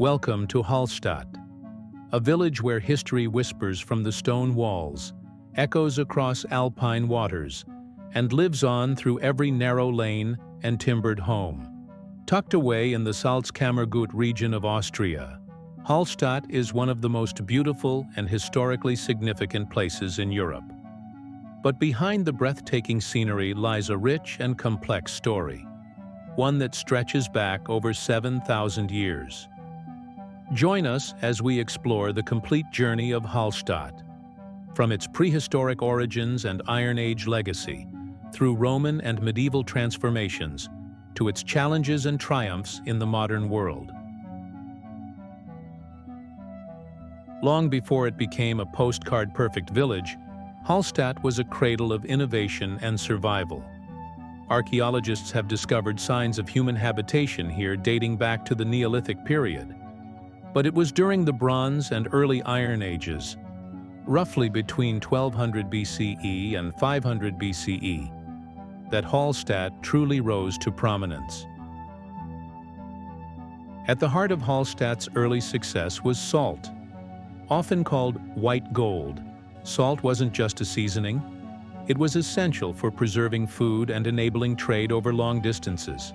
Welcome to Hallstatt, a village where history whispers from the stone walls, echoes across alpine waters, and lives on through every narrow lane and timbered home. Tucked away in the Salzkammergut region of Austria, Hallstatt is one of the most beautiful and historically significant places in Europe. But behind the breathtaking scenery lies a rich and complex story, one that stretches back over 7,000 years. Join us as we explore the complete journey of Hallstatt, from its prehistoric origins and Iron Age legacy, through Roman and medieval transformations, to its challenges and triumphs in the modern world. Long before it became a postcard-perfect village, Hallstatt was a cradle of innovation and survival. Archaeologists have discovered signs of human habitation here dating back to the Neolithic period. But it was during the Bronze and early Iron Ages, roughly between 1200 BCE and 500 BCE, that Hallstatt truly rose to prominence. At the heart of Hallstatt's early success was salt. Often called white gold, salt wasn't just a seasoning. It was essential for preserving food and enabling trade over long distances.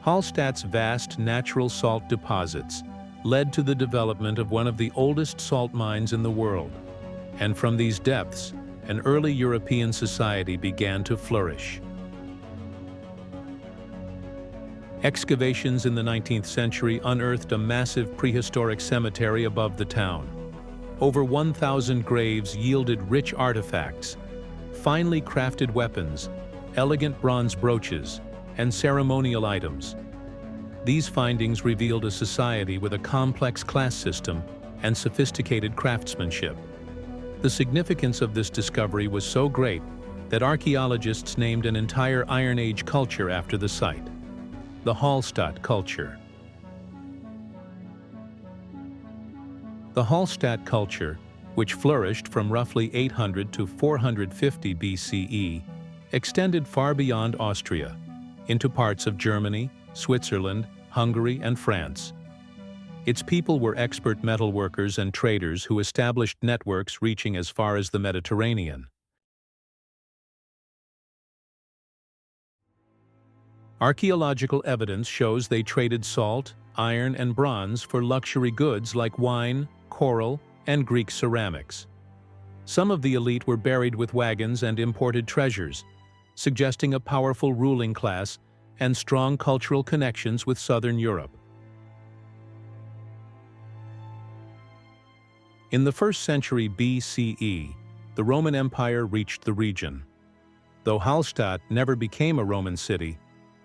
Hallstatt's vast natural salt deposits led to the development of one of the oldest salt mines in the world. And from these depths, an early European society began to flourish. Excavations in the 19th century unearthed a massive prehistoric cemetery above the town. Over 1,000 graves yielded rich artifacts, finely crafted weapons, elegant bronze brooches, and ceremonial items. These findings revealed a society with a complex class system and sophisticated craftsmanship. The significance of this discovery was so great that archaeologists named an entire Iron Age culture after the site, the Hallstatt Culture. The Hallstatt Culture, which flourished from roughly 800 to 450 BCE, extended far beyond Austria, into parts of Germany, Switzerland, Hungary, and France. Its people were expert metalworkers and traders who established networks reaching as far as the Mediterranean. Archaeological evidence shows they traded salt, iron, and bronze for luxury goods like wine, coral, and Greek ceramics. Some of the elite were buried with wagons and imported treasures, suggesting a powerful ruling class and strong cultural connections with southern Europe. In the 1st century BCE, the Roman Empire reached the region. Though Hallstatt never became a Roman city,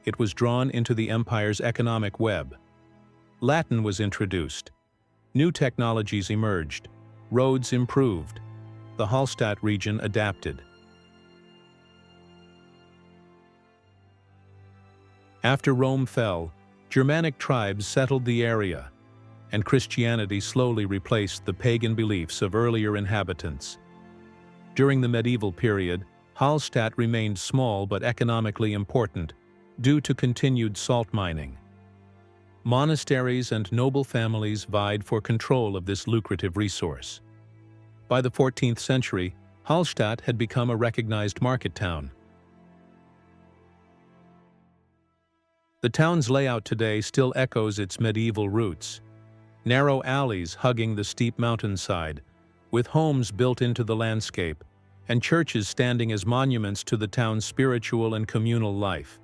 it was drawn into the empire's economic web. Latin was introduced. New technologies emerged. Roads improved. The Hallstatt region adapted. After Rome fell, Germanic tribes settled the area, and Christianity slowly replaced the pagan beliefs of earlier inhabitants. During the medieval period, Hallstatt remained small but economically important due to continued salt mining. Monasteries and noble families vied for control of this lucrative resource. By the 14th century, Hallstatt had become a recognized market town. The town's layout today still echoes its medieval roots. Narrow alleys hugging the steep mountainside, with homes built into the landscape, and churches standing as monuments to the town's spiritual and communal life.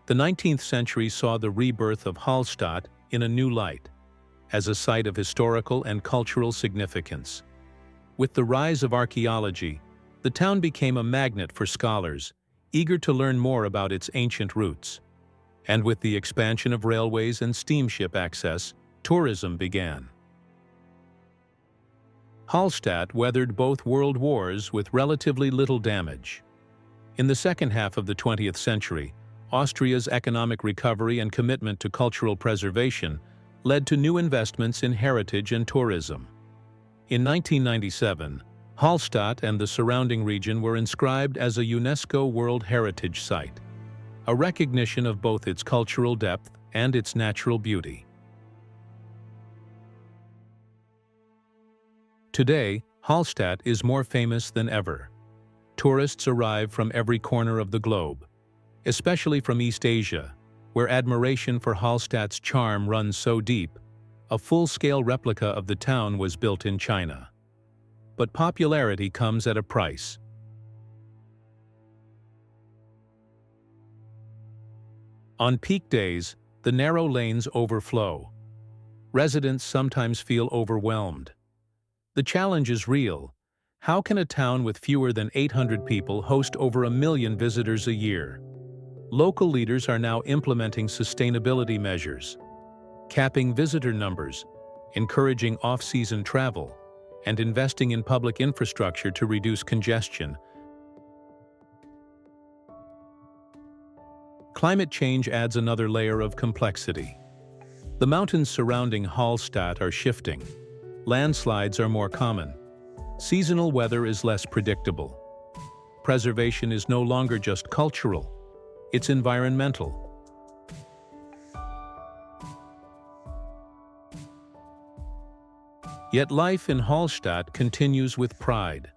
The 19th century saw the rebirth of Hallstatt in a new light, as a site of historical and cultural significance. With the rise of archaeology, the town became a magnet for scholars, eager to learn more about its ancient roots. And with the expansion of railways and steamship access, tourism began. Hallstatt weathered both world wars with relatively little damage. In the second half of the 20th century, Austria's economic recovery and commitment to cultural preservation led to new investments in heritage and tourism. In 1997, Hallstatt and the surrounding region were inscribed as a UNESCO World Heritage Site. a recognition of both its cultural depth and its natural beauty. Today, Hallstatt is more famous than ever. Tourists arrive from every corner of the globe, especially from East Asia, where admiration for Hallstatt's charm runs so deep. A full-scale replica of the town was built in China. But popularity comes at a price. On peak days, the narrow lanes overflow. Residents sometimes feel overwhelmed. The challenge is real. How can a town with fewer than 800 people host over 1 million visitors a year? Local leaders are now implementing sustainability measures, capping visitor numbers, encouraging off-season travel, and investing in public infrastructure to reduce congestion. Climate change adds another layer of complexity. The mountains surrounding Hallstatt are shifting. Landslides are more common. Seasonal weather is less predictable. Preservation is no longer just cultural, it's environmental. Yet life in Hallstatt continues with pride.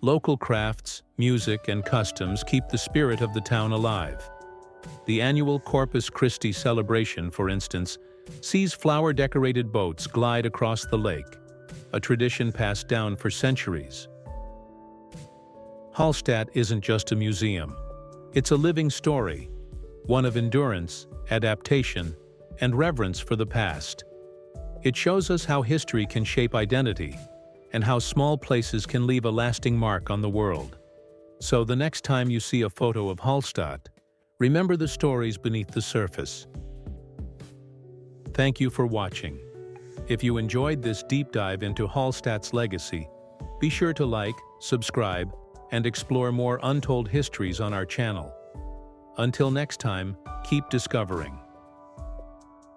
Local crafts, music, and customs keep the spirit of the town alive. The annual Corpus Christi celebration, for instance, sees flower-decorated boats glide across the lake, a tradition passed down for centuries. Hallstatt isn't just a museum. It's a living story, one of endurance, adaptation, and reverence for the past. It shows us how history can shape identity, and how small places can leave a lasting mark on the world. So the next time you see a photo of Hallstatt, remember the stories beneath the surface. Thank you for watching. If you enjoyed this deep dive into Hallstatt's legacy, be sure to like, subscribe, and explore more untold histories on our channel. Until next time, keep discovering.